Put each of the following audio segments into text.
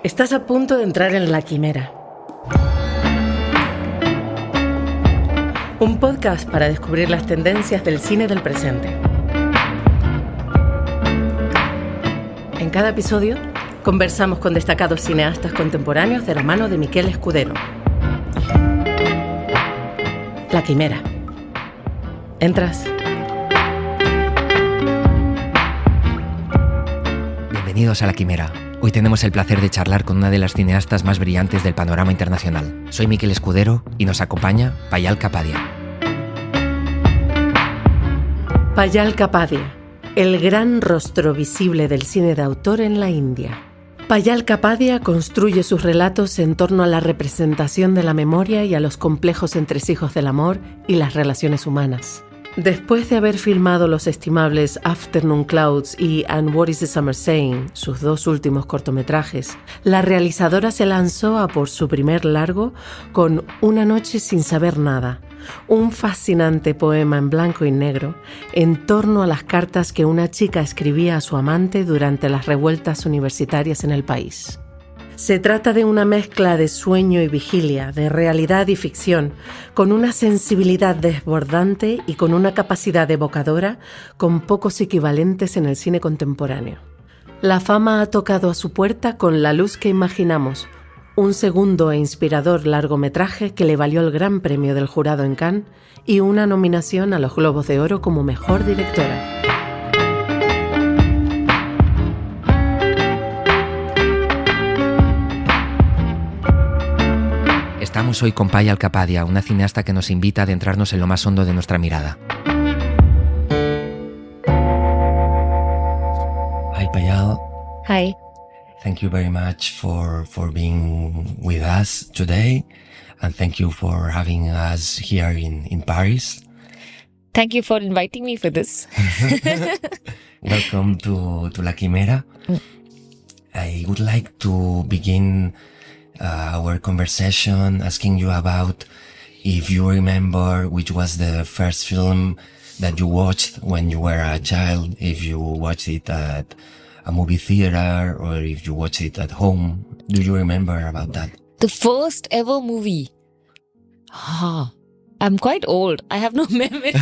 Estás a punto de entrar en La Quimera. Un podcast para descubrir las tendencias del cine del presente. En cada episodio, conversamos con destacados cineastas contemporáneos de la mano de Miquel Escudero. La Quimera. ¿Entras? Bienvenidos a La Quimera. Hoy tenemos el placer de charlar con una de las cineastas más brillantes del panorama internacional. Soy Miquel Escudero y nos acompaña Payal Kapadia. Payal Kapadia, el gran rostro visible del cine de autor en la India. Payal Kapadia construye sus relatos en torno a la representación de la memoria y a los complejos entresijos del amor y las relaciones humanas. Después de haber filmado los estimables Afternoon Clouds y And What is the Summer Saying, sus dos últimos cortometrajes, la realizadora se lanzó a por su primer largo con Una noche sin saber nada, un fascinante poema en blanco y negro en torno a las cartas que una chica escribía a su amante durante las revueltas universitarias en el país. Se trata de una mezcla de sueño y vigilia, de realidad y ficción, con una sensibilidad desbordante y con una capacidad evocadora con pocos equivalentes en el cine contemporáneo. La fama ha tocado a su puerta con La luz que imaginamos, un segundo e inspirador largometraje que le valió el Gran Premio del Jurado en Cannes y una nominación a los Globos de Oro como Mejor Directora. Estamos hoy con Payal Kapadia, una cineasta que nos invita a adentrarnos en lo más hondo de nuestra mirada. Hi Payal. Hi. Thank you very much for being with us today, and thank you for having us here in Paris. Thank you for inviting me for this. Welcome to La Quimera. I would like to begin our conversation asking you about if you remember which was the first film that you watched when you were a child, if you watched it at a movie theater or if you watched it at home. Do you remember about that? The first ever movie. I'm quite old. I have no memory.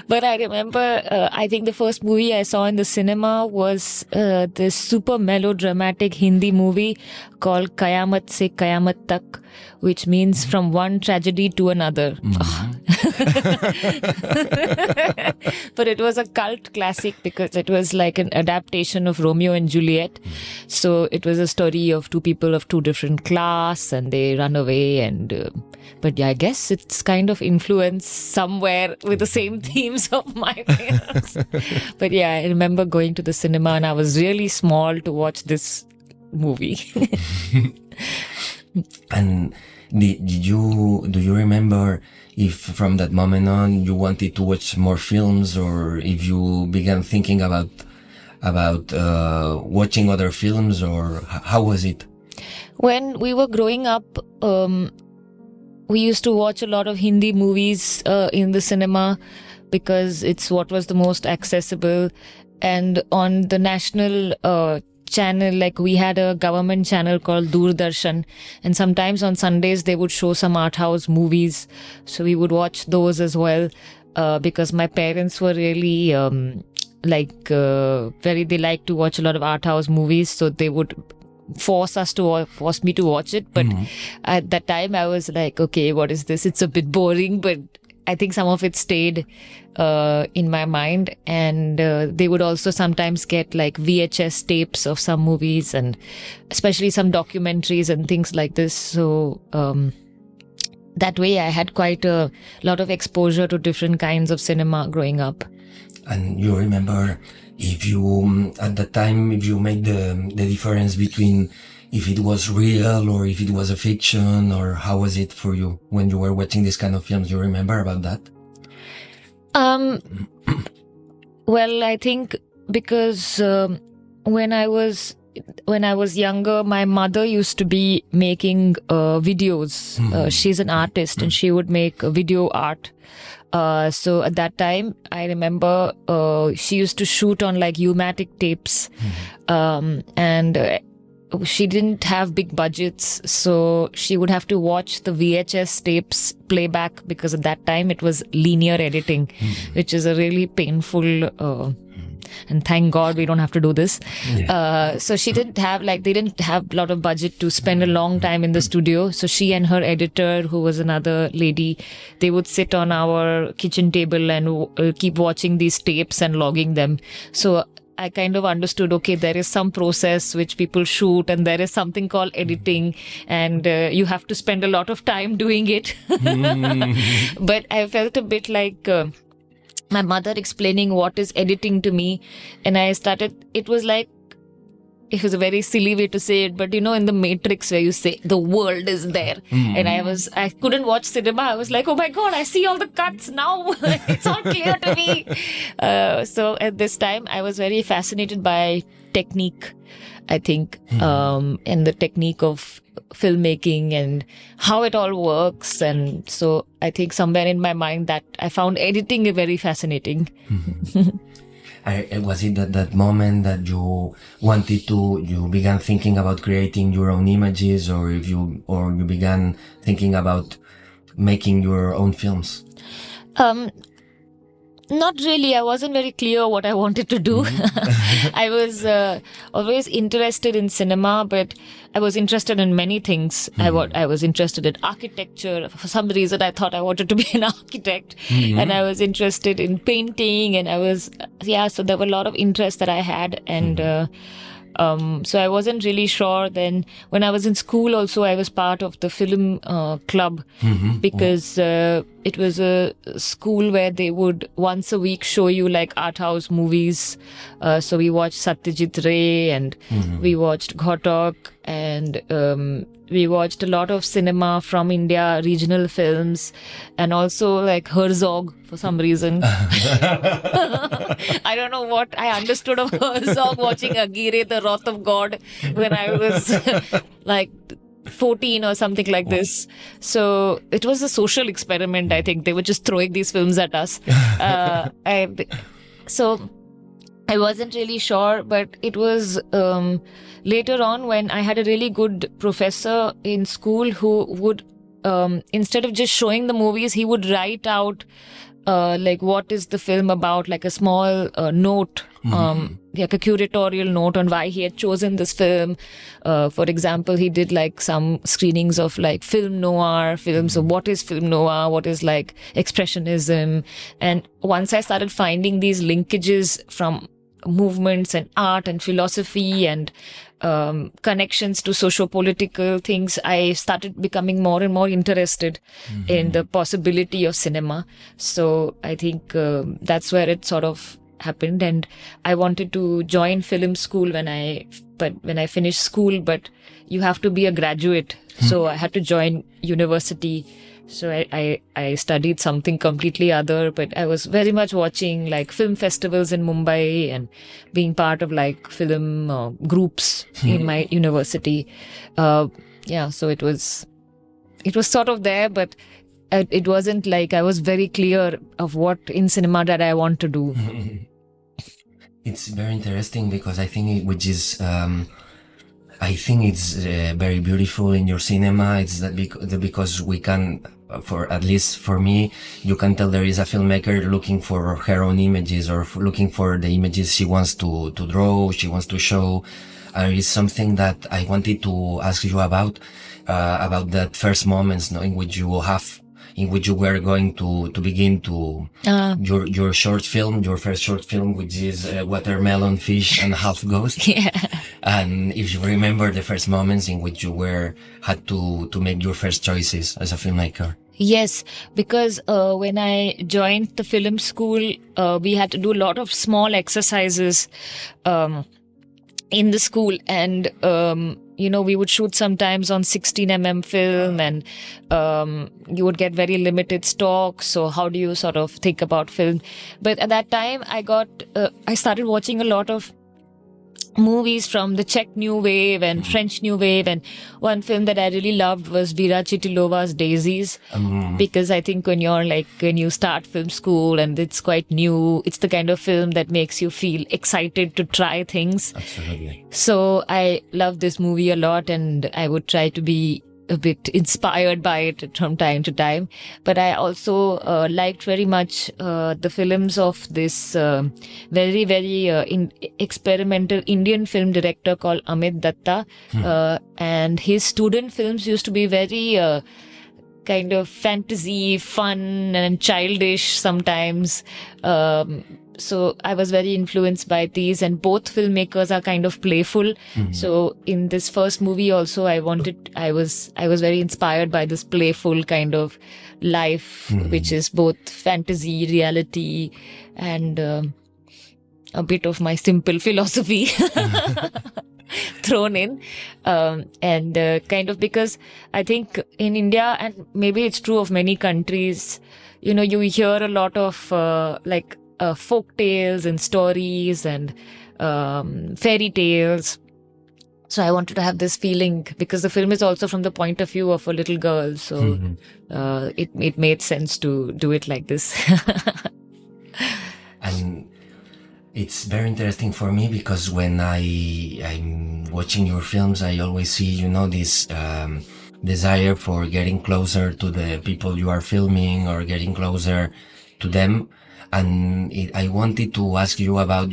But I remember, I think the first movie I saw in the cinema was this super melodramatic Hindi movie called Kayamat Se Kayamat Tak, which means from one tragedy to another. Mm-hmm. But it was a cult classic because it was like an adaptation of Romeo and Juliet. So it was a story of two people of two different class and they run away and... But yeah, I guess it's kind of influenced somewhere with the same themes of my parents. But yeah, I remember going to the cinema and I was really small to watch this movie. And do you remember if from that moment on you wanted to watch more films or if you began thinking about watching other films, or how was it? When we were growing up, we used to watch a lot of Hindi movies in the cinema because it's what was the most accessible. And on the national channel, like we had a government channel called Doordarshan, and sometimes on Sundays they would show some art house movies. So we would watch those as well because my parents were really they like to watch a lot of art house movies. So they would force me to watch it, but at that time I was like, okay, what is this? It's a bit boring, but I think some of it stayed in my mind. And they would also sometimes get like VHS tapes of some movies and especially some documentaries and things like this. So that way I had quite a lot of exposure to different kinds of cinema growing up. And you remember if you, at that time, if you made the difference between if it was real or if it was a fiction, or how was it for you when you were watching this kind of films? You remember about that? Well, I think because when I was younger, my mother used to be making videos. She's an artist and she would make video art. So at that time, I remember she used to shoot on like U-matic tapes. And she didn't have big budgets, so she would have to watch the VHS tapes playback, because at that time it was linear editing, which is a really painful, and thank God we don't have to do this. So she didn't have, they didn't have a lot of budget to spend a long time in the studio. So she and her editor, who was another lady, they would sit on our kitchen table and keep watching these tapes and logging them. So I kind of understood, okay, there is some process which people shoot, and there is something called editing, and you have to spend a lot of time doing it. But I felt a bit like my mother explaining what is editing to me, and it was a very silly way to say it, but in the Matrix, where you say the world is there, and I couldn't watch cinema. I was like, oh my God, I see all the cuts now. It's all clear to me. So at this time, I was very fascinated by technique, I think, and the technique of filmmaking and how it all works. And so I think somewhere in my mind that I found editing very fascinating. Was it at that moment that you began thinking about creating your own images, or you began thinking about making your own films? Not really. I wasn't very clear what I wanted to do. I was always interested in cinema, but I was interested in many things. I was interested in architecture. For some reason, I thought I wanted to be an architect. And I was interested in painting, and so there were a lot of interests that I had. And so I wasn't really sure. Then when I was in school also, I was part of the film club, because it was a school where they would once a week show you art house movies. So we watched Satyajit Ray, and we watched Ghotak, and we watched a lot of cinema from India, regional films, and also Herzog for some reason. I don't know what I understood of Herzog watching Aguirre, the Wrath of God, when I was 14 or something like this. So it was a social experiment, I think. They were just throwing these films at us. So I wasn't really sure, but it was later on when I had a really good professor in school who would, instead of just showing the movies, he would write out what is the film about, a small note, a curatorial note on why he had chosen this film. For example, he did some screenings of film noir films. So what is film noir? What is expressionism? And once I started finding these linkages from movements and art and philosophy and connections to socio-political things, I started becoming more and more interested in the possibility of cinema. So I think that's where it sort of happened, and I wanted to join film school when I finished school, but you have to be a graduate, so I had to join university. So I studied something completely other, but I was very much watching film festivals in Mumbai and being part of film groups in my university. So it was sort of there, but it wasn't I was very clear of what in cinema that I want to do. It's very interesting, because I think it's very beautiful in your cinema. It's that because we can, at least for me, you can tell there is a filmmaker looking for her own images, or looking for the images she wants to draw, she wants to show. It's something that I wanted to ask you about that first moments, in which you were going to begin to your short film, your first short film, which is Watermelon, Fish, and Half Ghost. Yeah. And if you remember the first moments in which you had to make your first choices as a filmmaker. Yes, because when I joined the film school, we had to do a lot of small exercises in the school, and we would shoot sometimes on 16mm film, and you would get very limited stock. So how do you sort of think about film? But at that time, I started watching a lot of movies from the Czech New Wave and French New Wave. And one film that I really loved was Vera Chitilova's Daisies, because I think when you start film school and it's quite new, it's the kind of film that makes you feel excited to try things. Absolutely. So I love this movie a lot, and I would try to be a bit inspired by it from time to time. But I also liked very much the films of this very, very experimental Indian film director called Amit Datta. And his student films used to be very kind of fantasy, fun and childish sometimes. So I was very influenced by these, and both filmmakers are kind of playful. So in this first movie also, I was very inspired by this playful kind of life, which is both fantasy, reality, and a bit of my simple philosophy thrown in. And kind of, because I think in India, and maybe it's true of many countries, you hear a lot of folk tales and stories and fairy tales. So I wanted to have this feeling, because the film is also from the point of view of a little girl. So it made sense to do it like this. And it's very interesting for me, because when I'm watching your films, I always see, this desire for getting closer to the people you are filming, or getting closer to them. And I wanted to ask you about,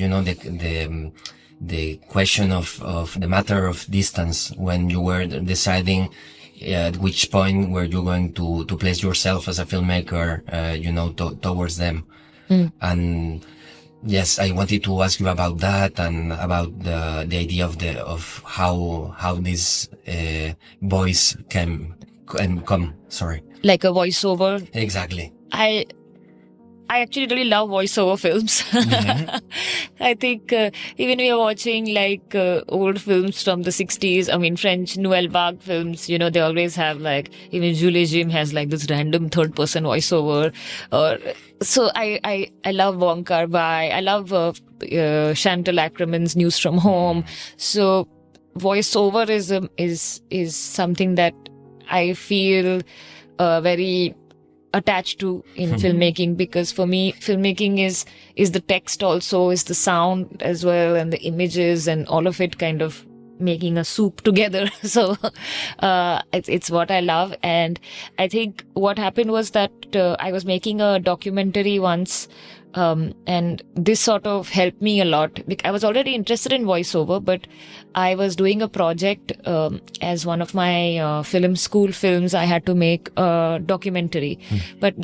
the question of the matter of distance, when you were deciding at which point were you going to place yourself as a filmmaker, towards them. And yes, I wanted to ask you about that, and about the idea of how this voice can come. Sorry, like a voiceover. Exactly. I actually really love voiceover films. I think even we are watching old films from the 60s, I mean French Nouvelle Vague films, they always have even Jules Jim has this random third person voiceover. So I love Wong Kar-wai. I love Chantal Ackerman's News from Home. So voiceover is something that I feel very attached to in filmmaking, because for me filmmaking is the text, also is the sound as well, and the images and all of it kind of making a soup together. So it's what I love. And I think what happened was that I was making a documentary once, and this sort of helped me a lot. I was already interested in voiceover, but I was doing a project as one of my film school films. I had to make a documentary, but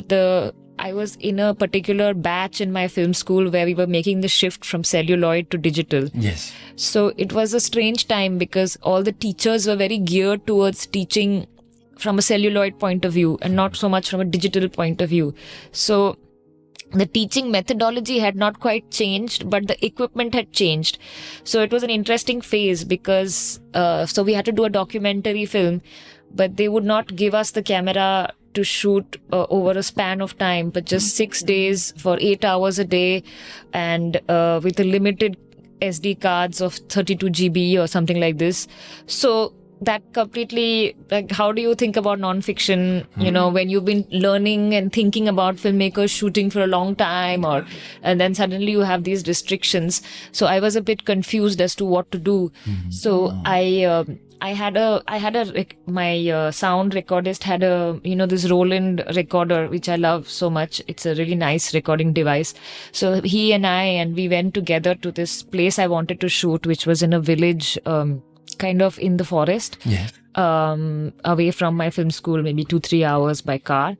I was in a particular batch in my film school where we were making the shift from celluloid to digital. Yes. So it was a strange time, because all the teachers were very geared towards teaching from a celluloid point of view and not so much from a digital point of view. So the teaching methodology had not quite changed, but the equipment had changed. So it was an interesting phase, because so we had to do a documentary film, but they would not give us the camera to shoot over a span of time, but just 6 days for 8 hours a day, and with a limited SD cards of 32 GB or something like this. So that completely, how do you think about nonfiction, when you've been learning and thinking about filmmakers shooting for a long time, and then suddenly you have these restrictions. So I was a bit confused as to what to do. So my sound recordist had this Roland recorder, which I love so much. It's a really nice recording device. So he and we went together to this place I wanted to shoot, which was in a village, kind of in the forest, away from my film school, maybe 2-3 hours by car.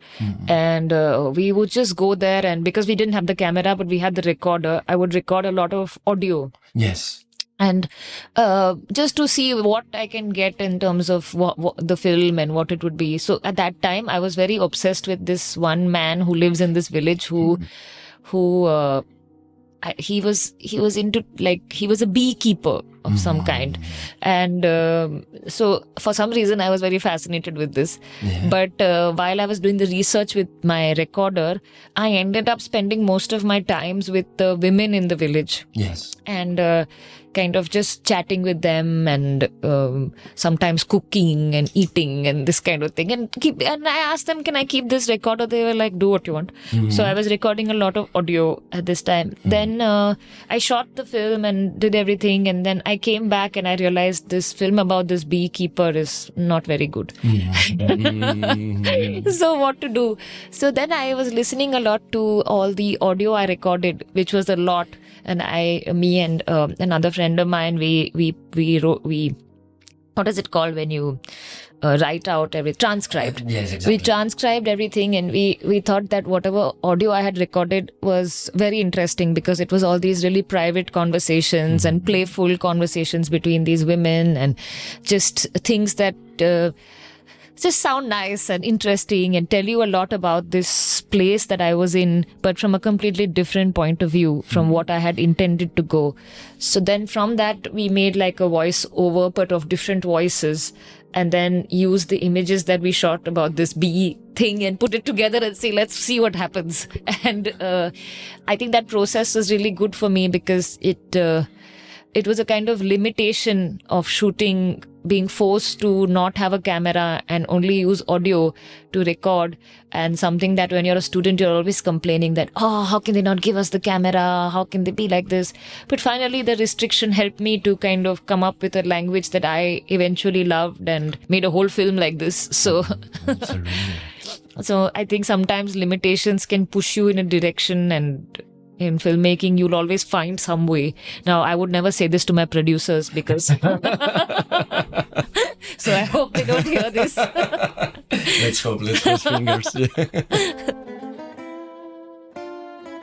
And we would just go there, and because we didn't have the camera, but we had the recorder, I would record a lot of audio. Yes. And just to see what I can get in terms of what the film and what it would be. So at that time, I was very obsessed with this one man who lives in this village who he was into he was a beekeeper. of some kind. And so for some reason, I was very fascinated with this. Yeah. But while I was doing the research with my recorder, I ended up spending most of my times with the women in the village. Yes. And kind of just chatting with them and sometimes cooking and eating and this kind of thing. And I asked them, can I keep this recorder? They were like, do what you want. So I was recording a lot of audio at this time. Then I shot the film and did everything. And then I came back and I realized this film about this beekeeper is not very good. So what to do? So then I was listening a lot to all the audio I recorded, which was a lot. And me and another friend of mine, we wrote, what is it called when you write out transcribed. Yes, exactly. We transcribed everything, and we thought that whatever audio I had recorded was very interesting because it was all these really private conversations and playful conversations between these women and just things that just sound nice and interesting and tell you a lot about this place that I was in, but from a completely different point of view from what I had intended to go. So then from that, we made like a voice over, but of different voices, and then used the images that we shot about this bee thing and put it together and say, let's see what happens. And I think that process was really good for me because it was a kind of limitation of shooting, being forced to not have a camera and only use audio to record, and something that when you're a student, you're always complaining that, oh, how can they not give us the camera? How can they be like this? But finally, the restriction helped me to kind of come up with a language that I eventually loved and made a whole film like this. So, Absolutely. so I think sometimes limitations can push you in a direction, and in filmmaking, you'll always find some way. Now, I would never say this to my producers because... So I hope they don't hear this. Let's cross fingers.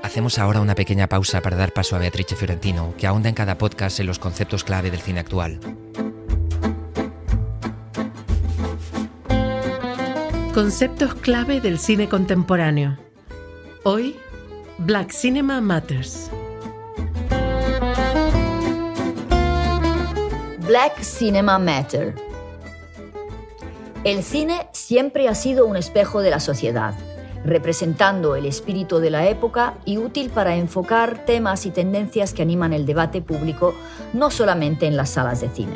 Hacemos ahora una pequeña pausa para dar paso a Beatrice Fiorentino, que ahonda en cada podcast en los conceptos clave del cine actual. Conceptos clave del cine contemporáneo. Hoy, Black Cinema Matters. Black Cinema Matter. El cine siempre ha sido un espejo de la sociedad, representando el espíritu de la época y útil para enfocar temas y tendencias que animan el debate público, no solamente en las salas de cine.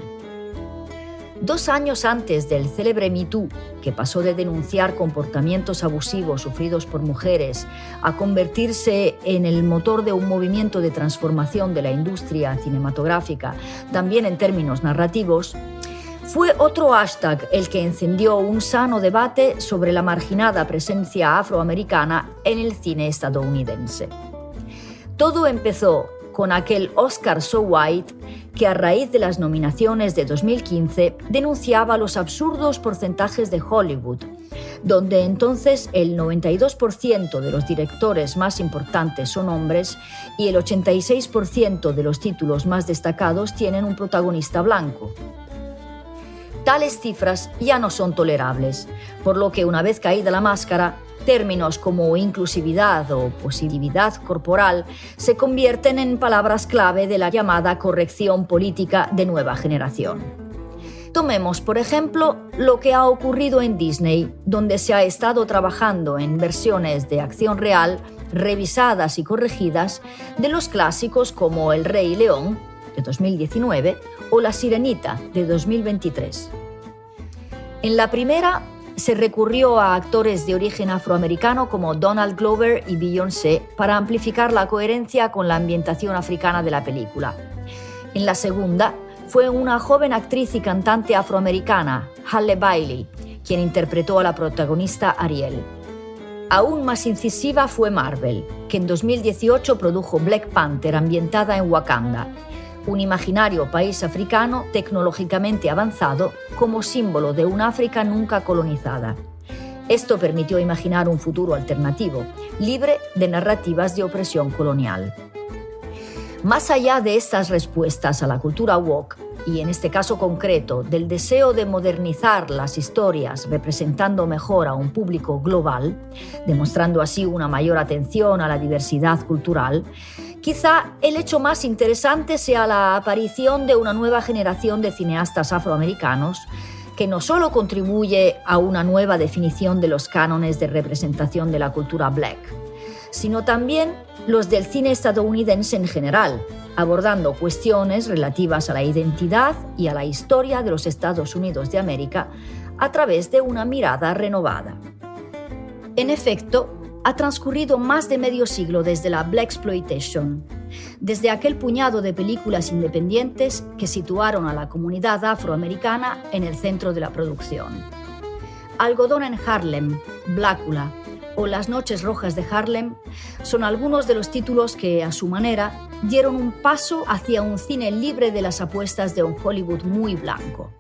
2 años antes del célebre Me Too, que pasó de denunciar comportamientos abusivos sufridos por mujeres a convertirse en el motor de un movimiento de transformación de la industria cinematográfica, también en términos narrativos, fue otro hashtag el que encendió un sano debate sobre la marginada presencia afroamericana en el cine estadounidense. Todo empezó con aquel Oscar So White que a raíz de las nominaciones de 2015 denunciaba los absurdos porcentajes de Hollywood, donde entonces el 92% de los directores más importantes son hombres y el 86% de los títulos más destacados tienen un protagonista blanco. Tales cifras ya no son tolerables, por lo que una vez caída la máscara, términos como inclusividad o positividad corporal se convierten en palabras clave de la llamada corrección política de nueva generación. Tomemos, por ejemplo, lo que ha ocurrido en Disney, donde se ha estado trabajando en versiones de acción real, revisadas y corregidas, de los clásicos como El Rey León, de 2019, o La Sirenita, de 2023. En la primera, se recurrió a actores de origen afroamericano como Donald Glover y Beyoncé para amplificar la coherencia con la ambientación africana de la película. En la segunda, fue una joven actriz y cantante afroamericana, Halle Bailey, quien interpretó a la protagonista Ariel. Aún más incisiva fue Marvel, que en 2018 produjo Black Panther ambientada en Wakanda, un imaginario país africano tecnológicamente avanzado como símbolo de una África nunca colonizada. Esto permitió imaginar un futuro alternativo, libre de narrativas de opresión colonial. Más allá de estas respuestas a la cultura woke, y en este caso concreto del deseo de modernizar las historias representando mejor a un público global, demostrando así una mayor atención a la diversidad cultural, Quizá el hecho más interesante sea la aparición de una nueva generación de cineastas afroamericanos que no solo contribuye a una nueva definición de los cánones de representación de la cultura black, sino también los del cine estadounidense en general, abordando cuestiones relativas a la identidad y a la historia de los Estados Unidos de América a través de una mirada renovada. En efecto, ha transcurrido más de medio siglo desde la Blaxploitation, desde aquel puñado de películas independientes que situaron a la comunidad afroamericana en el centro de la producción. Algodón en Harlem, Blácula o Las noches rojas de Harlem son algunos de los títulos que, a su manera, dieron un paso hacia un cine libre de las apuestas de un Hollywood muy blanco,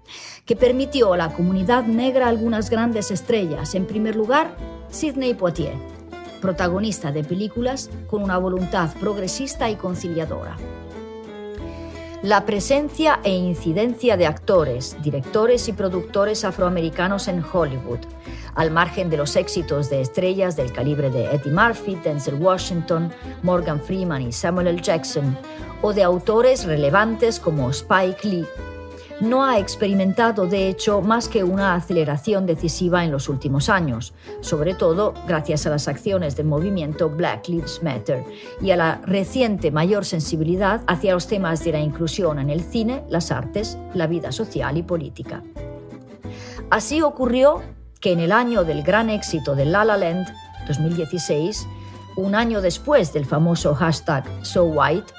que permitió a la comunidad negra algunas grandes estrellas. En primer lugar, Sidney Poitier, protagonista de películas con una voluntad progresista y conciliadora. La presencia e incidencia de actores, directores y productores afroamericanos en Hollywood, al margen de los éxitos de estrellas del calibre de Eddie Murphy, Denzel Washington, Morgan Freeman y Samuel L. Jackson, o de autores relevantes como Spike Lee, no ha experimentado, de hecho, más que una aceleración decisiva en los últimos años, sobre todo gracias a las acciones del movimiento Black Lives Matter y a la reciente mayor sensibilidad hacia los temas de la inclusión en el cine, las artes, la vida social y política. Así ocurrió que en el año del gran éxito de La La Land, 2016, un año después del famoso hashtag #SoWhite,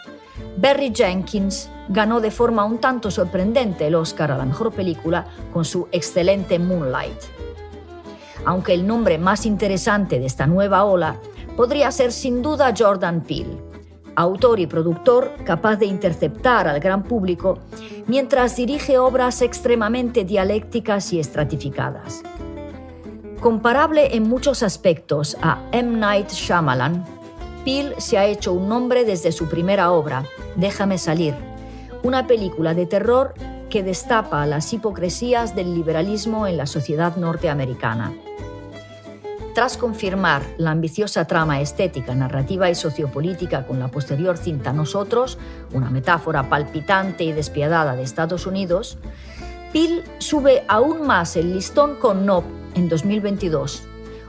Barry Jenkins ganó de forma un tanto sorprendente el Oscar a la mejor película con su excelente Moonlight. Aunque el nombre más interesante de esta nueva ola podría ser sin duda Jordan Peele, autor y productor capaz de interceptar al gran público mientras dirige obras extremadamente dialécticas y estratificadas. Comparable en muchos aspectos a M. Night Shyamalan, Peele se ha hecho un nombre desde su primera obra, Déjame salir, una película de terror que destapa las hipocresías del liberalismo en la sociedad norteamericana. Tras confirmar la ambiciosa trama estética, narrativa y sociopolítica con la posterior cinta Nosotros, una metáfora palpitante y despiadada de Estados Unidos, Peele sube aún más el listón con Nope en 2022,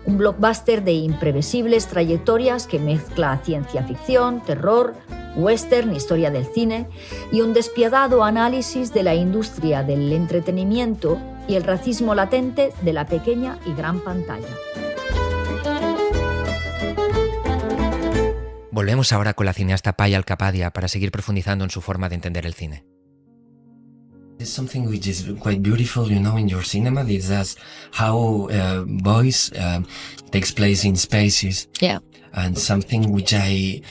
un blockbuster de imprevisibles trayectorias que mezcla ciencia ficción, terror, western, historia del cine y un despiadado análisis de la industria del entretenimiento y el racismo latente de la pequeña y gran pantalla. Volvemos ahora con la cineasta Payal Kapadia para seguir profundizando en su forma de entender el cine. There's something which is quite beautiful, you know, in your cinema. Is that how voice takes place in spaces. Yeah. And something which I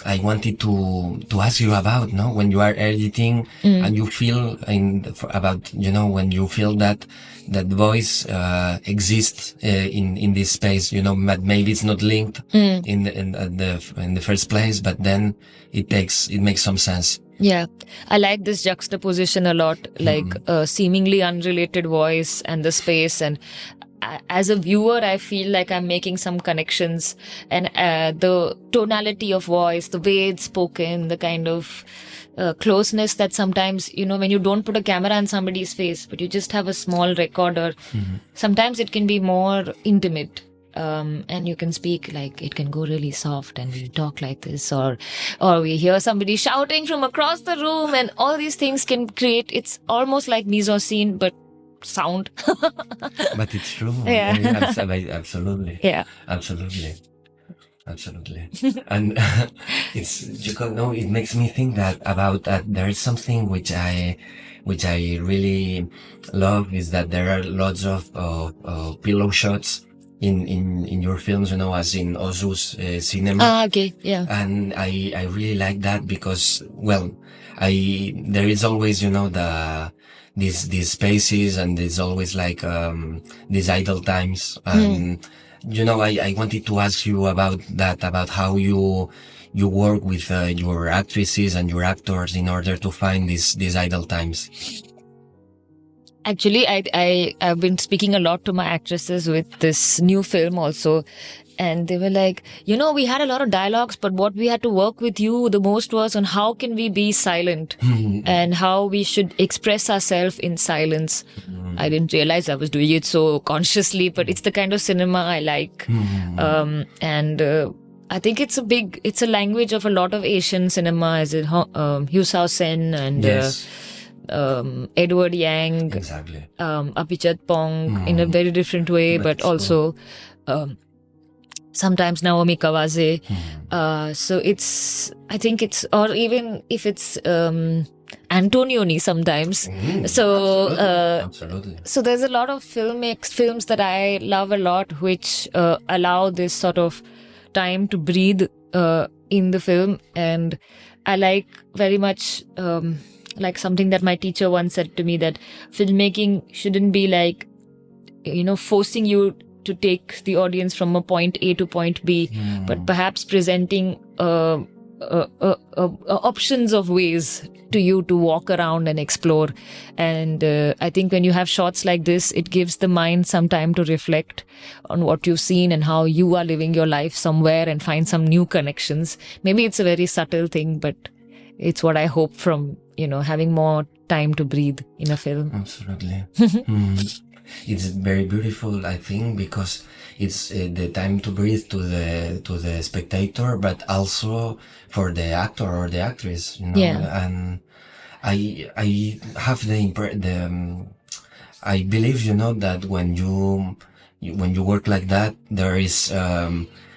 wanted to ask you about, no? When you are editing and you feel when you feel that voice exists in this space, you know, but maybe it's not linked in the first place, but then it makes some sense. Yeah, I like this juxtaposition a lot, like a seemingly unrelated voice and the space. And as a viewer, I feel like I'm making some connections, and the tonality of voice, the way it's spoken, the kind of closeness that sometimes, you know, when you don't put a camera on somebody's face, but you just have a small recorder, sometimes it can be more intimate. And you can speak like it can go really soft and we talk like this, or we hear somebody shouting from across the room, and all these things can create, it's almost like mise-en-scene, but sound. But it's true. Yeah. Absolutely. Yeah. Absolutely. And it makes me think that about there is something which I really love, is that there are lots of pillow shots in your films, you know, as in Ozu's cinema. Okay, yeah. And I really like that because, well, there is always, you know, these spaces, and there's always like these idle times. And you know, I wanted to ask you about that, about how you work with your actresses and your actors in order to find these idle times. Actually, I've been speaking a lot to my actresses with this new film also. And they were like, we had a lot of dialogues, but what we had to work with you the most was on how can we be silent and how we should express ourselves in silence. I didn't realize I was doing it so consciously, but it's the kind of cinema I like. I think it's a language of a lot of Asian cinema, as it Hugh Sen and Edward Yang, Exactly. Apichat Pong in a very different way, but also sometimes Naomi Kawase. I think it's, or even if it's Antonioni sometimes. Absolutely. So there's a lot of films that I love a lot, which allow this sort of time to breathe in the film. And I like very much, like something that my teacher once said to me, that filmmaking shouldn't be like, forcing you to take the audience from a point A to point B, but perhaps presenting options of ways to you to walk around and explore. And I think when you have shots like this, it gives the mind some time to reflect on what you've seen and how you are living your life somewhere and find some new connections. Maybe it's a very subtle thing, but it's what I hope from, having more time to breathe in a film. Absolutely. It's very beautiful, I think, because it's the time to breathe to the spectator, but also for the actor or the actress, Yeah. And I have I believe, that when you work like that, there is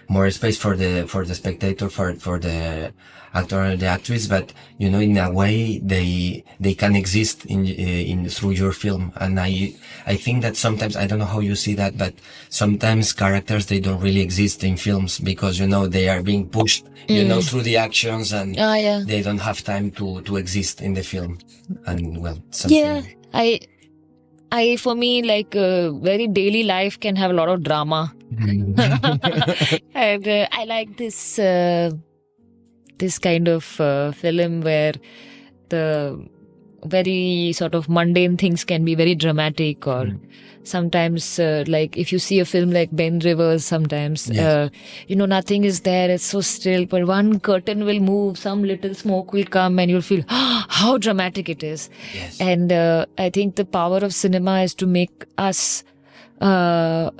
more space for the spectator, for the actor or the actress, but in a way they can exist in through your film. And I think that sometimes, I don't know how you see that, but sometimes characters, they don't really exist in films because they are being pushed through the actions, and they don't have time to exist in the film. And something. I for me, like very daily life can have a lot of drama. And I like this kind of film where the very sort of mundane things can be very dramatic, or sometimes like if you see a film like Ben Rivers, sometimes nothing is there, it's so still, but one curtain will move, some little smoke will come, and you'll feel how dramatic it is. Yes. And I think the power of cinema is to make us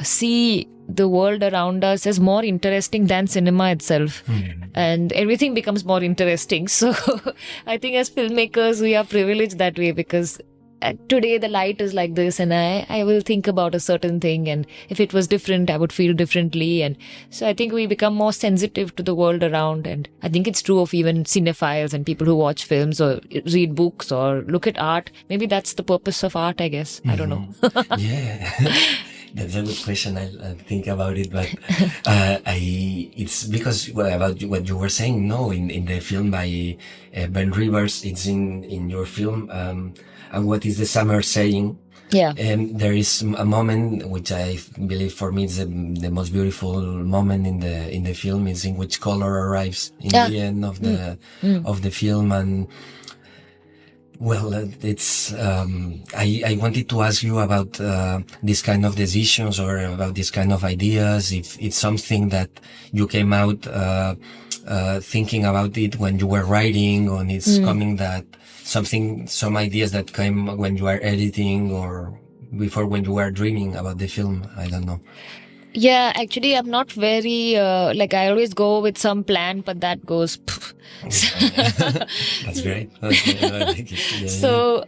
see the world around us as more interesting than cinema itself. And everything becomes more interesting. So I think as filmmakers, we are privileged that way, because today the light is like this, and I will think about a certain thing, and if it was different, I would feel differently. And so I think we become more sensitive to the world around. And I think it's true of even cinephiles and people who watch films or read books or look at art. Maybe that's the purpose of art, I guess. I don't know. Yeah. That's a good question. I'll think about it, but it's because about what you were saying. No, in the film by Ben Rivers, it's in your film. And what is the summer saying? Yeah. And there is a moment which I believe for me is the most beautiful moment in the film, is in which color arrives in the end of the film. And it's I wanted to ask you about this kind of decisions, or about this kind of ideas, if it's something that you came out thinking about it when you were writing, or it's coming that some ideas that came when you were editing, or before when you were dreaming about the film. I don't know. Yeah, actually, I'm not very, I always go with some plan, but that goes. That's great. So,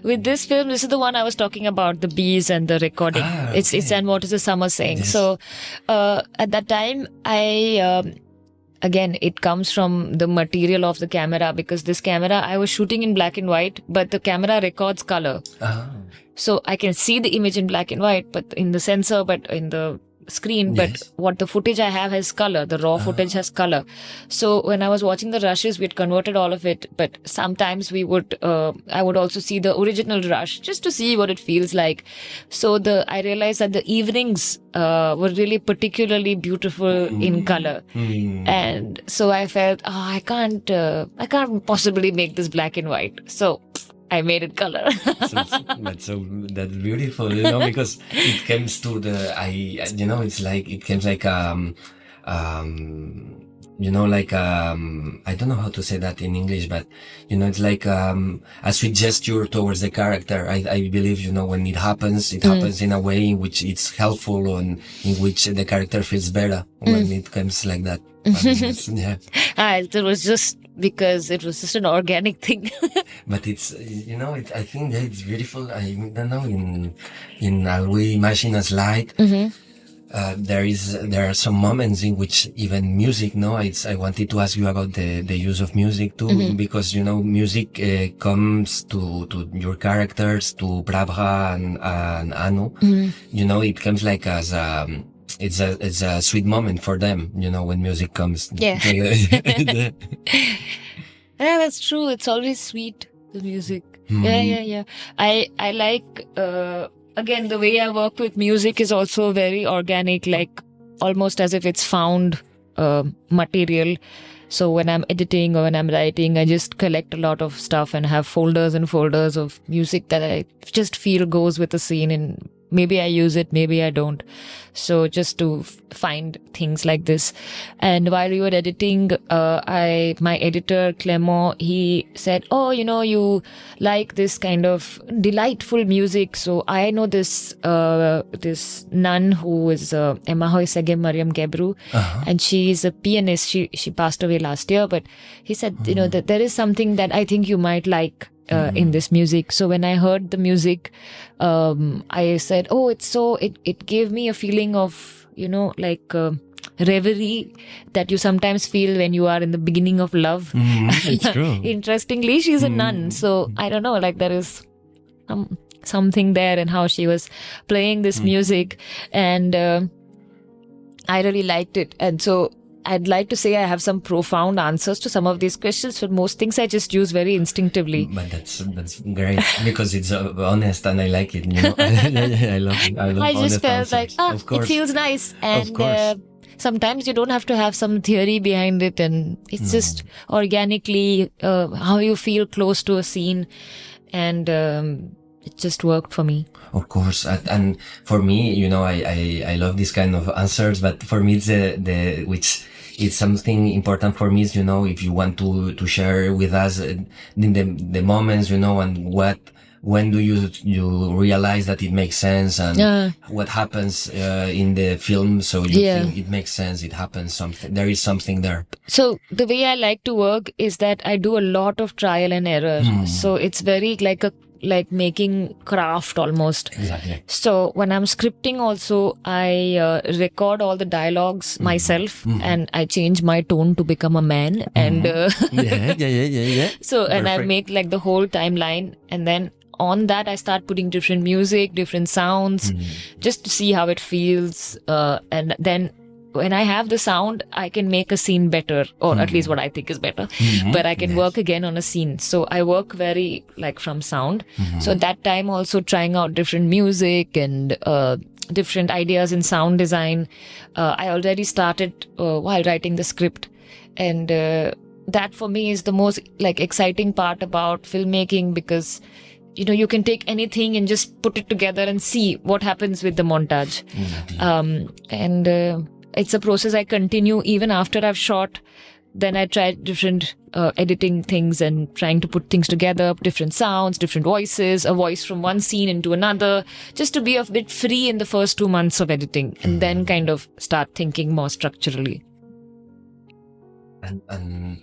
with this film, this is the one I was talking about, the bees and the recording. Okay. It's and what is the summer saying? Yes. So, at that time, again, it comes from the material of the camera, because this camera, I was shooting in black and white, but the camera records color. So I can see the image in black and white, but in the sensor, but in the screen, but what the footage I have has color. The raw footage has color. So when I was watching the rushes, we had converted all of it, but sometimes I would also see the original rush just to see what it feels like. So I realized that the evenings were really particularly beautiful in color. And so I felt, I can't possibly make this black and white. So I made it color. That's beautiful, because it comes to it's like it comes like I don't know how to say that in English, but it's like a sweet gesture towards the character. I believe when it happens in a way in which it's helpful and in which the character feels better when it comes like that. Yeah. It was just because it was just an organic thing. But it's I think that it's beautiful. I don't know, in how we imagine a slide. There are some moments in which even music, I wanted to ask you about the use of music too, because, music, comes to your characters, to Prabha and Anu. It comes like as it's a sweet moment for them, when music comes. Yeah. Yeah, that's true. It's always sweet, the music. Yeah. I like, again, the way I work with music is also very organic, like almost as if it's found material. So when I'm editing or when I'm writing, I just collect a lot of stuff and have folders and folders of music that I just feel goes with the scene, and maybe I use it, maybe I don't. So just to find things like this. And while we were editing, my editor, Clément, he said, oh, you like this kind of delightful music. So I know this nun who is Emma Hoysege Mariam Gebru, and she is a pianist. She passed away last year, but he said, that there is something that I think you might like in this music. So when I heard the music, I said, oh, it gave me a feeling of, like reverie that you sometimes feel when you are in the beginning of love. It's true. Interestingly, she's a nun. So I don't know, like there is something there in how she was playing this music. And I really liked it. And so I'd like to say I have some profound answers to some of these questions, but most things I just use very instinctively. But that's great because it's honest and I like it. I love it. I just felt answers. like, it feels nice. And sometimes you don't have to have some theory behind it, and it's just organically how you feel close to a scene, and it just worked for me. Of course, and for me, I love this kind of answers. But for me, it's something important for me. Is if you want to share with us the moments, and when do you realize that it makes sense, and what happens in the film, so you think it makes sense, it happens something, there is something there. So the way I like to work is that I do a lot of trial and error. So it's very like making craft almost. Exactly. So when I'm scripting also, I record all the dialogues myself, and I change my tone to become a man. And yeah. So, and I Perfect. make like the whole timeline, and then on that I start putting different music, different sounds, just to see how it feels. And then when I have the sound, I can make a scene better, or at least what I think is better. But I can work again on a scene. So I work very like from sound. So at that time also trying out different music and different ideas in sound design. I already started while writing the script, and that for me is the most like exciting part about filmmaking, because you can take anything and just put it together and see what happens with the montage. And it's a process I continue even after I've shot. Then I try different editing things and trying to put things together, different sounds, different voices, a voice from one scene into another, just to be a bit free in the first 2 months of editing, and then kind of start thinking more structurally. And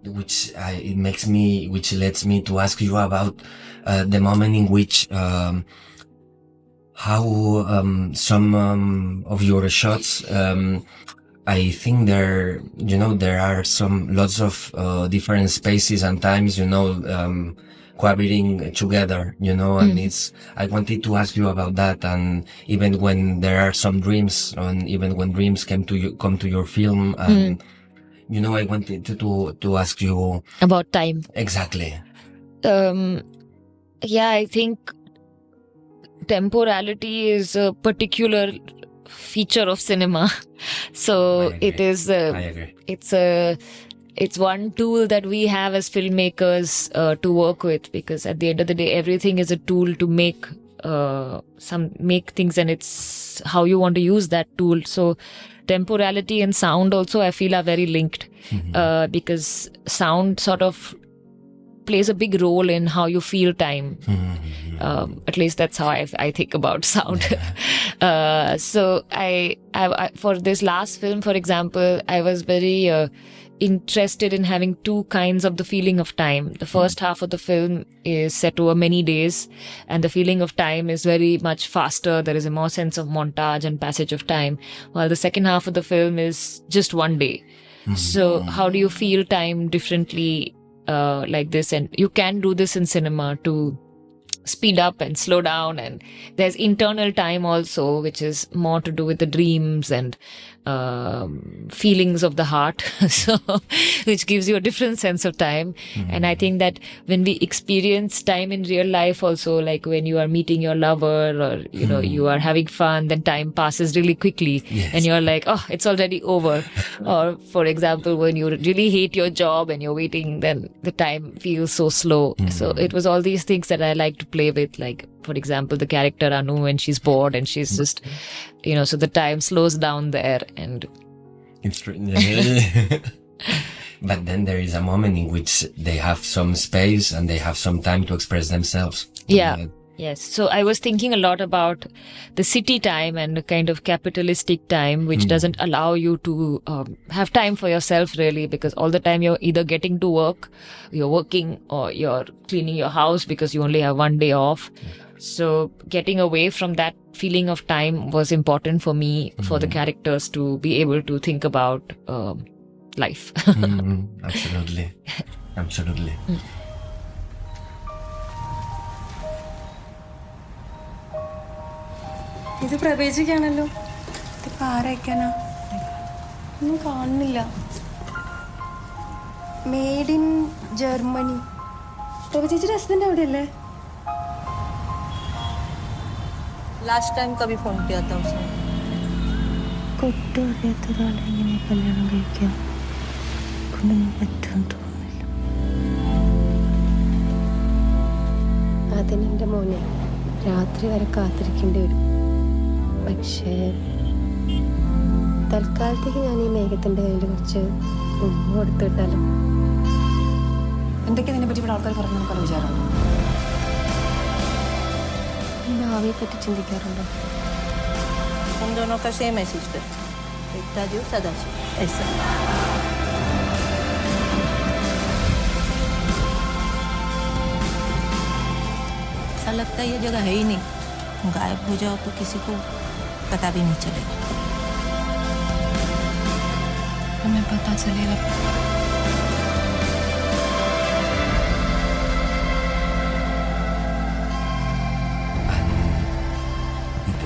which lets me to ask you about the moment in which how some of your shots, I think there are lots of different spaces and times, cohabitating together, and I wanted to ask you about that. And even when there are some dreams, and even when dreams come to your film, and I wanted to ask you About time. exactly. I think temporality is a particular feature of cinema. So I agree. it is I agree. it's a it's one tool that we have as filmmakers to work with, because at the end of the day, everything is a tool to make things, and it's how you want to use that tool. So temporality and sound also, I feel, are very linked, because sound sort of plays a big role in how you feel time. At least that's how I think about sound. So I for this last film, for example, I was very interested in having two kinds of the feeling of time. The first half of the film is set over many days, and the feeling of time is very much faster. There is a more sense of montage and passage of time, while the second half of the film is just one day. So how do you feel time differently like this? And you can do this in cinema to speed up and slow down, and there's internal time also, which is more to do with the dreams and feelings of the heart, so which gives you a different sense of time. And I think that when we experience time in real life also, like when you are meeting your lover, or you are having fun, then time passes really quickly. And you're like, oh, it's already over. Or for example, when you really hate your job and you're waiting, then the time feels so slow. So it was all these things that I like to play with, like for example, the character Anu, when she's bored and she's just, so the time slows down there. And it's true. But then there is a moment in which they have some space and they have some time to express themselves. Yes. So I was thinking a lot about the city time and the kind of capitalistic time, which doesn't allow you to have time for yourself, really, because all the time you're either getting to work, you're working, or you're cleaning your house because you only have one day off. So getting away from that feeling of time was important for me, for the characters to be able to think about life. Absolutely. Absolutely. ഇത് പ്രവേശിക്കാണല്ലോ. ഇതിപ്പോ ആരയക്കാനാ? ഒന്നും കാണുന്നില്ല. Made in Germany. പ്രവേശിച്ചിട്ട് husband എവിടെയല്ലേ? Last time कभी phone किया था उसने? കൊട്ടൊരാളെ ഇങ്ങനെ കല്യാണം കഴിക്കാൻ കൊണ്ടൊന്നും പറ്റുമെന്ന് തോന്നുന്നില്ല. അതിനെന്റെ മോനെ രാത്രി വരെ കാത്തിരിക്കേണ്ടി വരും. പക്ഷേ തൽക്കാലത്തേക്ക് ഞാൻ ഈ മേഘത്തിന്റെ കയ്യിൽ കുറച്ച് ഉമ്മ കൊടുത്തു വിട്ടാലോ? എന്തൊക്കെ ഇതിനെ പറ്റി ഇവിടെ ആൾക്കാർ പറഞ്ഞു നമുക്കൊരു വിചാരമുണ്ടോ? ഭാവിയെ പറ്റി ചിന്തിക്കാറുണ്ടോ? उन दोनों का सेम है सिस्टर, एकता जीव सदाशिव, ऐसा। ऐसा लगता है ये जगह है ही नहीं, गायब हो जाओ तो किसी को पता भी नहीं चलेगा। हमें पता चलेगा।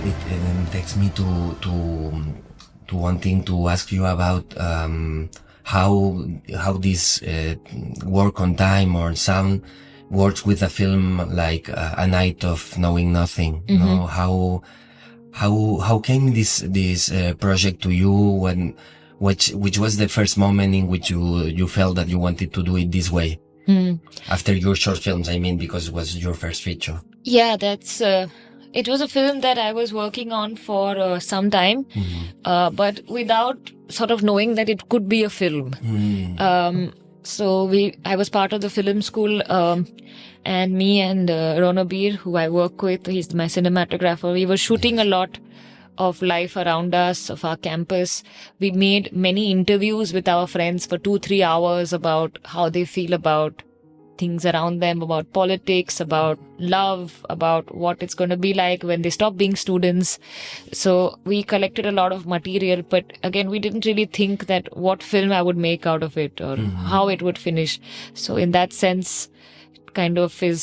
It takes me to wanting to ask you about how this work on time or sound works with a film like A Night of Knowing Nothing. How came this project to you? Which was the first moment in which you felt that you wanted to do it this way? After your short films, I mean, because it was your first feature. Yeah, that's. It was a film that I was working on for some time, but without sort of knowing that it could be a film. So I was part of the film school, and me and Ronabir, who I work with, he's my cinematographer, we were shooting a lot of life around us, of our campus. We made many interviews with our friends for 2-3 hours about how they feel about things around them, about politics, about love, about what it's going to be like when they stop being students. So we collected a lot of material, but again, we didn't really think that what film I would make out of it or how it would finish. So in that sense, it kind of is,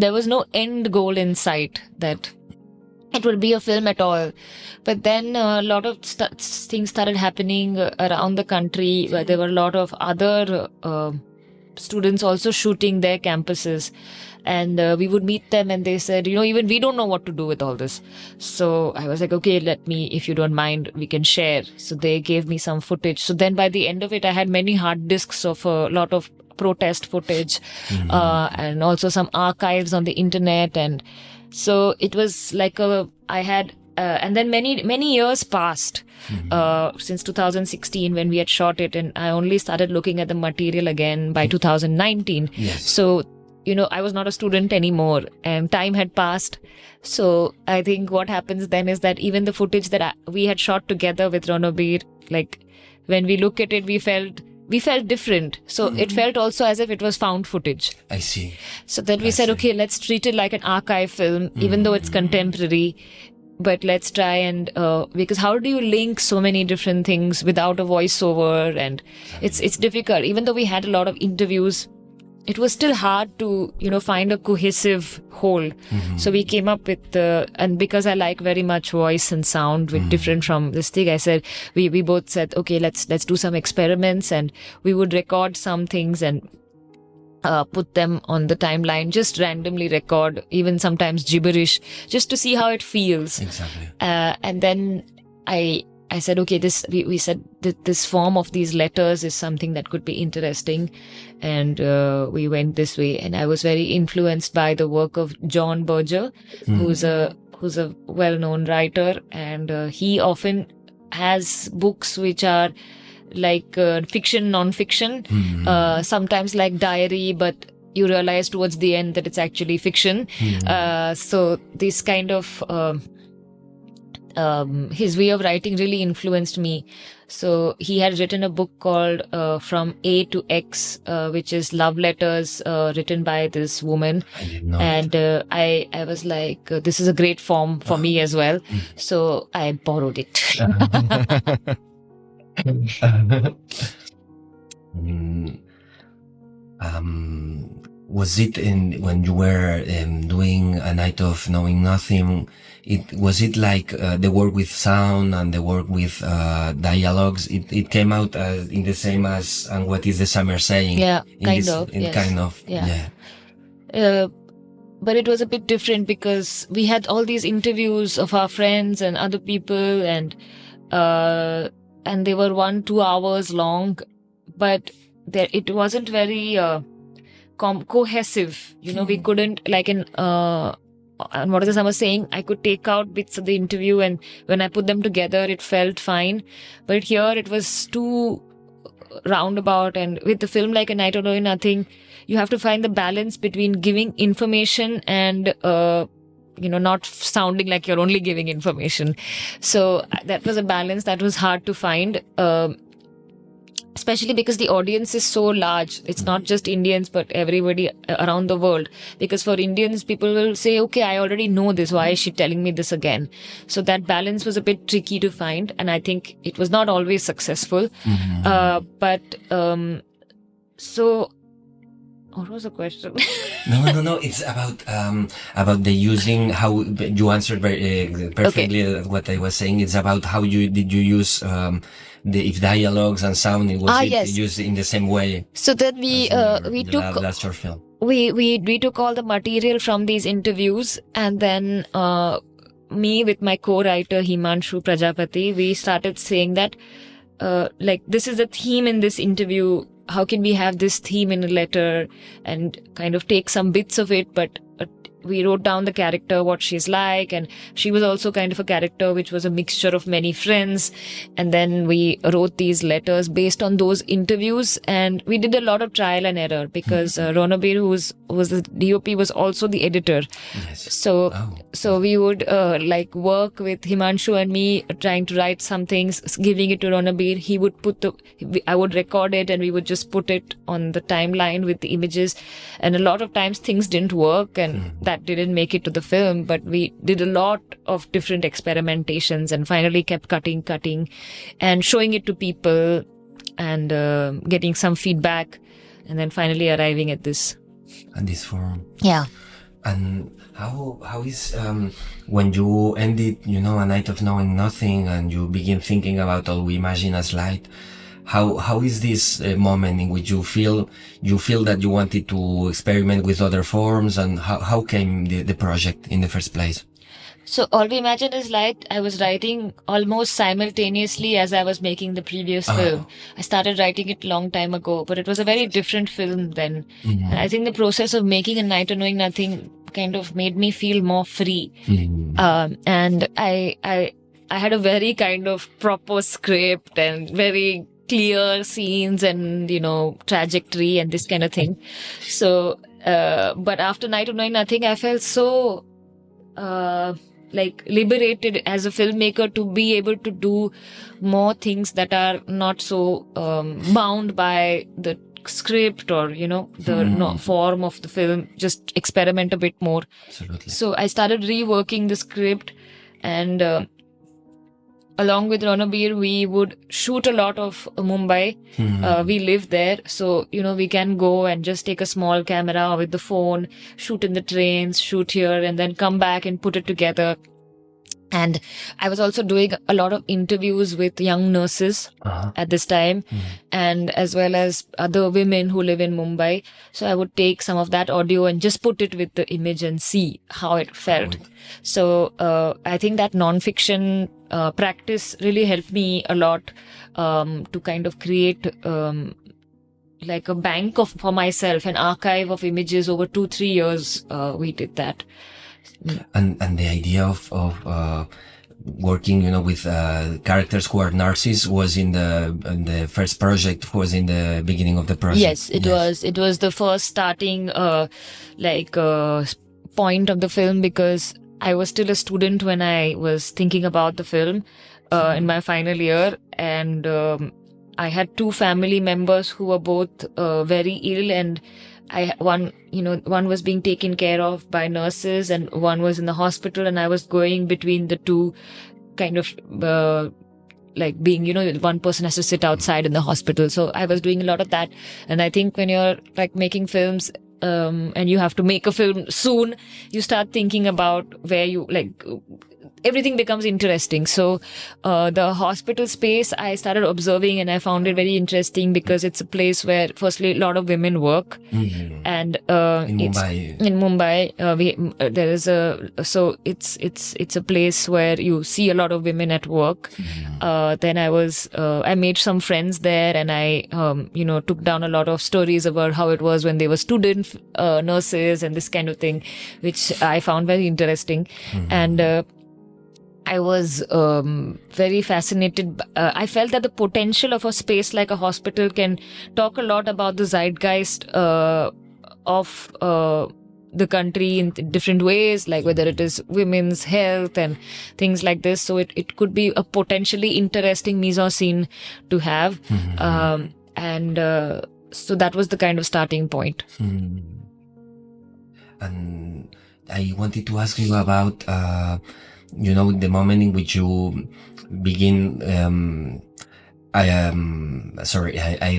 there was no end goal in sight that it would be a film at all. But then a lot of things started happening around the country, where there were a lot of other students also shooting their campuses. And we would meet them and they said, even we don't know what to do with all this. So I was like, okay, if you don't mind, we can share. So they gave me some footage. So then by the end of it, I had many hard disks of a lot of protest footage, and also some archives on the internet. And so it was like and then many years passed since 2016 when we had shot it, and I only started looking at the material again by 2019. Yes. So, I was not a student anymore and time had passed. So I think what happens then is that even the footage that we had shot together with Ronobir, like when we look at it, we felt different. So it felt also as if it was found footage. I see. So then we said, okay, let's treat it like an archive film, even though it's contemporary. But let's try and, because how do you link so many different things without a voiceover? And it's difficult. Even though we had a lot of interviews, it was still hard to, find a cohesive whole. So we came up with and because I like very much voice and sound with different from this thing, I said, we both said, okay, let's do some experiments, and we would record some things and put them on the timeline, just randomly record, even sometimes gibberish, just to see how it feels. Exactly. And then I said, okay, we said that this form of these letters is something that could be interesting. And we went this way. And I was very influenced by the work of John Berger, who's a well-known writer. And he often has books which are like fiction, non-fiction, sometimes like diary, but you realize towards the end that it's actually fiction. So this kind of his way of writing really influenced me. So he had written a book called From A to X, which is love letters written by this woman. I didn't know. And I was like, this is a great form for me as well. So I borrowed it. Was it when you were doing A Night of Knowing Nothing? Was it like the work with sound and the work with dialogues? It came out in the same as and what is the summer saying? Yeah, Yes. Kind of. But it was a bit different because we had all these interviews of our friends and other people, and they were 1-2 hours long, but it wasn't very cohesive. We couldn't, like and what I was saying, I could take out bits of the interview, and when I put them together, it felt fine. But here it was too roundabout, and with the film like A Night of Knowing Nothing, you have to find the balance between giving information and not sounding like you're only giving information. So that was a balance that was hard to find, especially because the audience is so large. It's not just Indians, but everybody around the world. Because for Indians, people will say, okay, I already know this. Why is she telling me this again? So that balance was a bit tricky to find. And I think it was not always successful. So what was the question? No. It's about the using, how you answered very perfectly what I was saying. It's about how did you use if dialogues and sound, was used in the same way? So then we took last short film. We took all the material from these interviews, and then me with my co-writer Himanshu Prajapati, we started saying that this is the theme in this interview. How can we have this theme in a letter and kind of take some bits of it, but we wrote down the character, what she's like, and she was also kind of a character which was a mixture of many friends. And then we wrote these letters based on those interviews, and we did a lot of trial and error because Ronobir, who was the DOP, was also the editor. Yes. So we would work with Himanshu and me trying to write some things, giving it to Ronobir. He would I would record it, and we would just put it on the timeline with the images. And a lot of times things didn't work, and that didn't make it to the film, but we did a lot of different experimentations and finally kept cutting and showing it to people and getting some feedback, and then finally arriving at this. And this form. Yeah. And how is when you ended, A Night of Knowing Nothing, and you begin thinking about all we imagine as light, how is this moment in which you feel that you wanted to experiment with other forms, and how came the project in the first place? So All We Imagine is like I was writing almost simultaneously as I was making the previous film. I started writing it long time ago, but it was a very different film then. And I think the process of making A Night of Knowing Nothing kind of made me feel more free. And I had a very kind of proper script and very clear scenes and, trajectory and this kind of thing. So, but after Night of Knowing Nothing, I felt so, liberated as a filmmaker to be able to do more things that are not so, bound by the script or, the form of the film, just experiment a bit more. Absolutely. So I started reworking the script and, along with Ranabir, we would shoot a lot of Mumbai. We live there. So, we can go and just take a small camera with the phone, shoot in the trains, shoot here, and then come back and put it together. And I was also doing a lot of interviews with young nurses at this time, and as well as other women who live in Mumbai. So I would take some of that audio and just put it with the image and see how it felt. So I think that nonfiction practice really helped me a lot to kind of create like a bank for myself, an archive of images over 2-3 years. We did that. And the idea of working, with characters who are nurses was in the first project, was in the beginning of the project. Yes, it was. It was the first starting point of the film, because I was still a student when I was thinking about the film in my final year, and I had 2 family members who were both very ill, and one was being taken care of by nurses and one was in the hospital, and I was going between the two, kind of being, one person has to sit outside in the hospital. So I was doing a lot of that. And I think when you're making films, and you have to make a film soon, you start thinking about where you everything becomes interesting. So the hospital space I started observing, and I found it very interesting because it's a place where firstly a lot of women work, and in Mumbai there is it's a place where you see a lot of women at work. Then I made some friends there, and I took down a lot of stories about how it was when they were student nurses and this kind of thing, which I found very interesting. And I was very fascinated. I felt that the potential of a space like a hospital can talk a lot about the zeitgeist of the country in different ways, like whether it is women's health and things like this. So it could be a potentially interesting mise-en-scene to have. So that was the kind of starting point. And I wanted to ask you about the moment in which you begin, I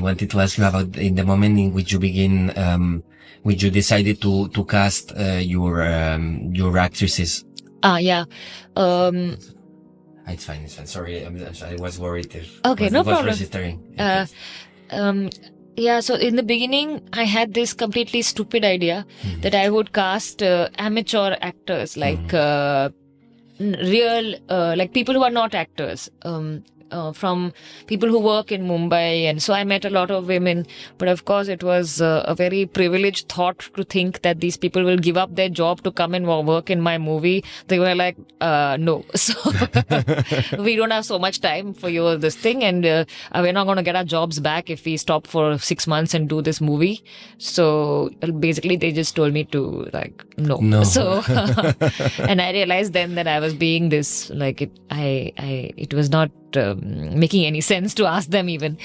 wanted to ask you about in the moment in which you begin, which you decided to cast your actresses. Yeah. It's fine. Sorry, I was worried if okay, no problem. Registering. Yeah, so in the beginning, I had this completely stupid idea that I would cast amateur actors, real, people who are not actors, from people who work in Mumbai. And so I met a lot of women, but of course it was a very privileged thought to think that these people will give up their job to come and work in my movie. They were like, no, so we don't have so much time for you, this thing, and we're not going to get our jobs back if we stop for 6 months and do this movie. So basically they just told me to no. So and I realized then that I was being this, it was not making any sense to ask them even.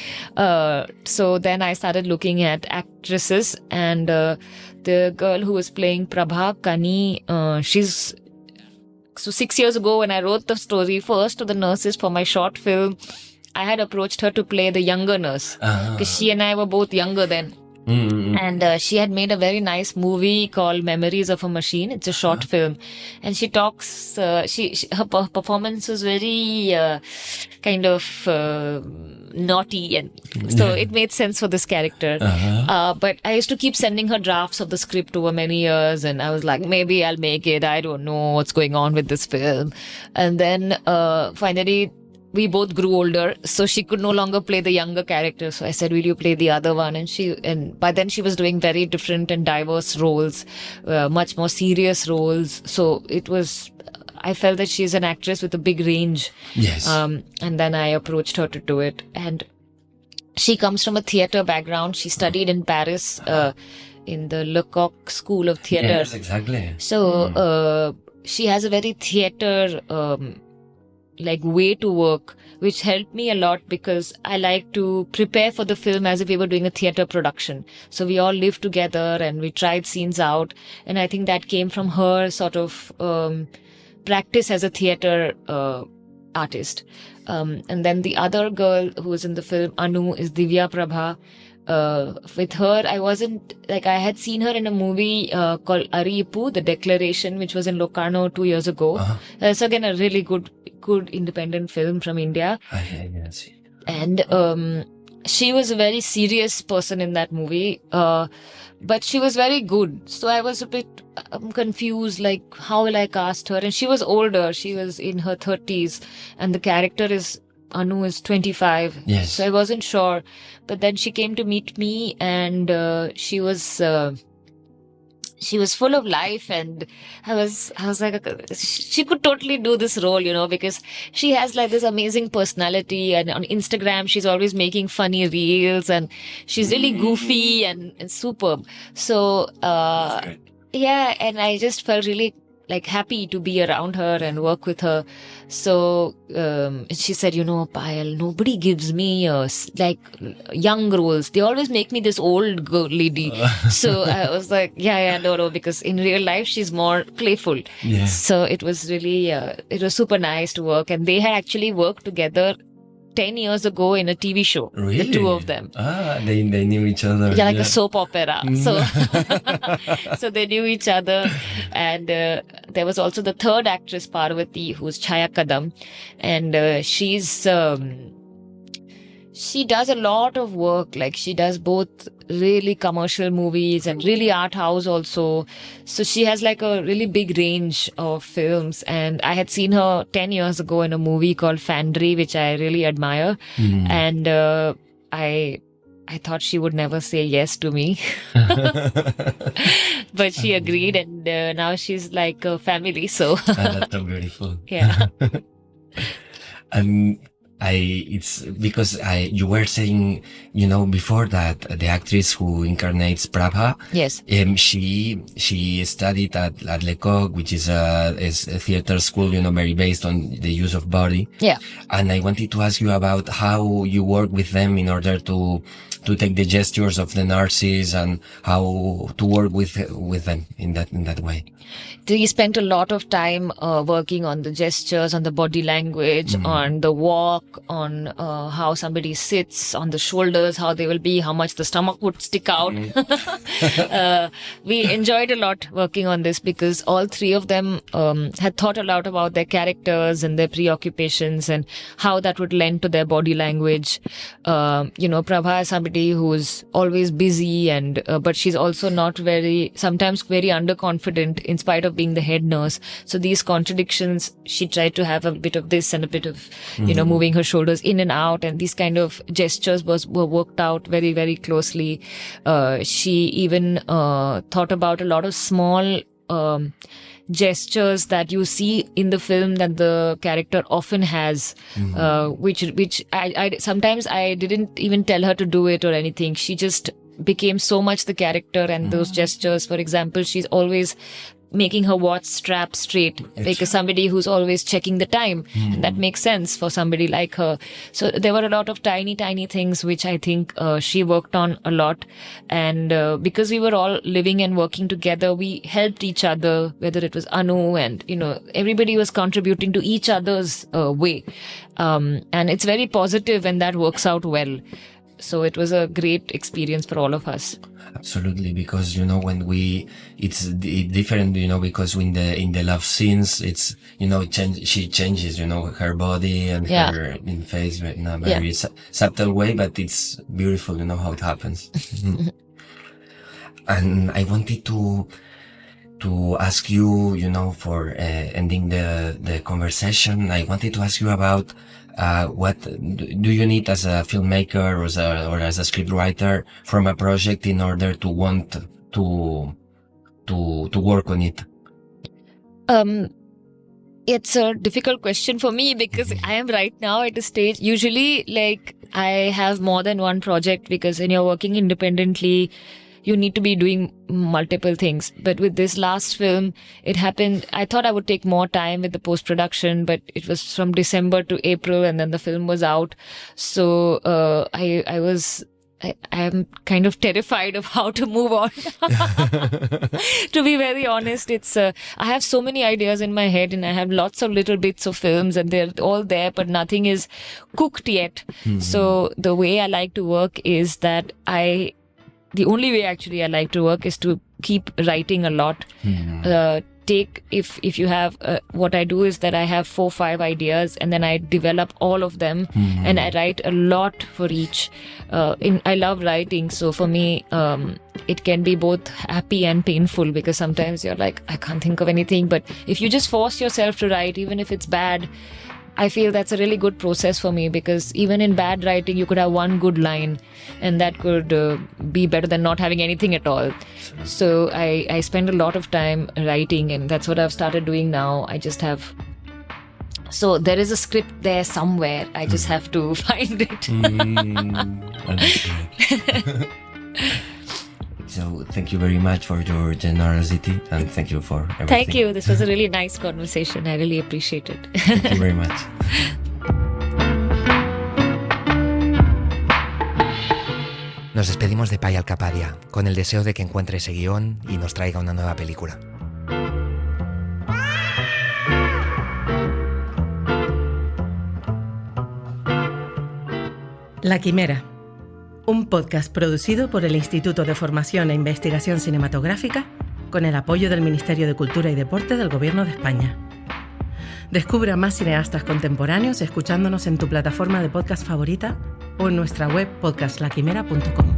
So then I started looking at actresses, and the girl who was playing Prabha Kani, so 6 years ago when I wrote the story first to the nurses for my short film, I had approached her to play the younger nurse, because she and I were both younger then. And she had made a very nice movie called Memories of a Machine. It's a short film. And she talks, her performance was very kind of naughty. And so it made sense for this character. But I used to keep sending her drafts of the script over many years. And I was like, maybe I'll make it. I don't know what's going on with this film. And then finally, we both grew older, so she could no longer play the younger character. So I said, will you play the other one? And by then she was doing very different and diverse roles, much more serious roles. So I felt that she's an actress with a big range. Yes. And then I approached her to do it. And she comes from a theater background. She studied in Paris, in the Lecoq School of Theater. Yes, exactly. So, she has a very theater, way to work, which helped me a lot because I like to prepare for the film as if we were doing a theater production. So we all lived together and we tried scenes out. And I think that came from her sort of practice as a theater artist. And then the other girl who was in the film, Anu, is Divya Prabha. With her, I had seen her in a movie called Aripu, The Declaration, which was in Locarno 2 years ago. It's again a really good independent film from India. Yes. And she was a very serious person in that movie, but she was very good. So I was a bit confused, like, how will I cast her? And she was older. She was in her 30s. And the character Anu is 25. Yes. So I wasn't sure. But then she came to meet me and she was full of life, and I was like, she could totally do this role, because she has like this amazing personality, and on Instagram she's always making funny reels, and she's really goofy and superb. So yeah, and I just felt really happy to be around her and work with her. So she said, Payal, nobody gives me young roles. They always make me this old girl lady. So I was like, no, because in real life she's more playful. Yeah. So it was really, it was super nice to work. And they had actually worked together 10 years ago in a TV show. Really? The two of them. They knew each other. Yeah, like a soap opera. So, so they knew each other. And there was also the third actress, Parvati, who's Chaya Kadam. And she does a lot of work. Like, she does both really commercial movies and really art house also. So she has like a really big range of films. And I had seen her 10 years ago in a movie called Fandry, which I really admire. And I thought she would never say yes to me. But she agreed, and now she's like a family. So That's so beautiful. Yeah. It's because you were saying, before that the actress who incarnates Prabha, Yes. She studied at Lecoq, which is a theater school, very based on the use of body. Yeah. And I wanted to ask you about how you work with them in order to take the gestures of the nurses and how to work with them in that way. We spent a lot of time working on the gestures, on the body language, on the walk, on how somebody sits, on the shoulders, how they will be, how much the stomach would stick out. We enjoyed a lot working on this because all three of them had thought a lot about their characters and their preoccupations and how that would lend to their body language. Prabha is somebody who's always busy and but she's also sometimes very underconfident in spite of being the head nurse. So these contradictions, she tried to have a bit of this and a bit of, moving her shoulders in and out, and these kind of gestures were worked out very, very closely. She even thought about a lot of small gestures that you see in the film that the character often has, which I sometimes I didn't even tell her to do it or anything. She just became so much the character, and those gestures, for example, she's always making her watch strap straight, like somebody who's always checking the time. And that makes sense for somebody like her. So there were a lot of tiny things which I think she worked on a lot. And because we were all living and working together, we helped each other, whether it was Anu and, everybody was contributing to each other's way. And it's very positive when that works out well. So it was a great experience for all of us. Absolutely, because when it's different, because in the love scenes, it's she changes, her body and her in face in a very subtle way, but it's beautiful, how it happens. And I wanted to ask you, for ending the conversation, I wanted to ask you about what do you need as a filmmaker or as a scriptwriter from a project in order to want to work on it? It's a difficult question for me because I am right now at a stage, usually like I have more than one project, because when you're working independently, you need to be doing multiple things. But with this last film, it happened, I thought I would take more time with the post-production, but it was from December to April and then the film was out. So I am kind of terrified of how to move on. To be very honest, it's I have so many ideas in my head and I have lots of little bits of films and they're all there, but nothing is cooked yet. So the way I like to work is that the only way actually I like to work is to keep writing a lot. If you have, what I do is that I have 4-5 ideas and then I develop all of them and I write a lot for each. I love writing. So for me, it can be both happy and painful because sometimes you're like, I can't think of anything. But if you just force yourself to write, even if it's bad, I feel that's a really good process for me, because even in bad writing, you could have one good line and that could be better than not having anything at all. So I spend a lot of time writing, and that's what I've started doing now. I just have... So there is a script there somewhere. I just have to find it. So thank you very much for your generosity and thank you for everything. Thank you. This was a really nice conversation. I really appreciate it. Thank you very much. Nos despedimos de Payal Kapadia con el deseo de que encuentre ese guión y nos traiga una nueva película. La Quimera, un podcast producido por el Instituto de Formación e Investigación Cinematográfica con el apoyo del Ministerio de Cultura y Deporte del Gobierno de España. Descubre a más cineastas contemporáneos escuchándonos en tu plataforma de podcast favorita o en nuestra web podcastlaquimera.com.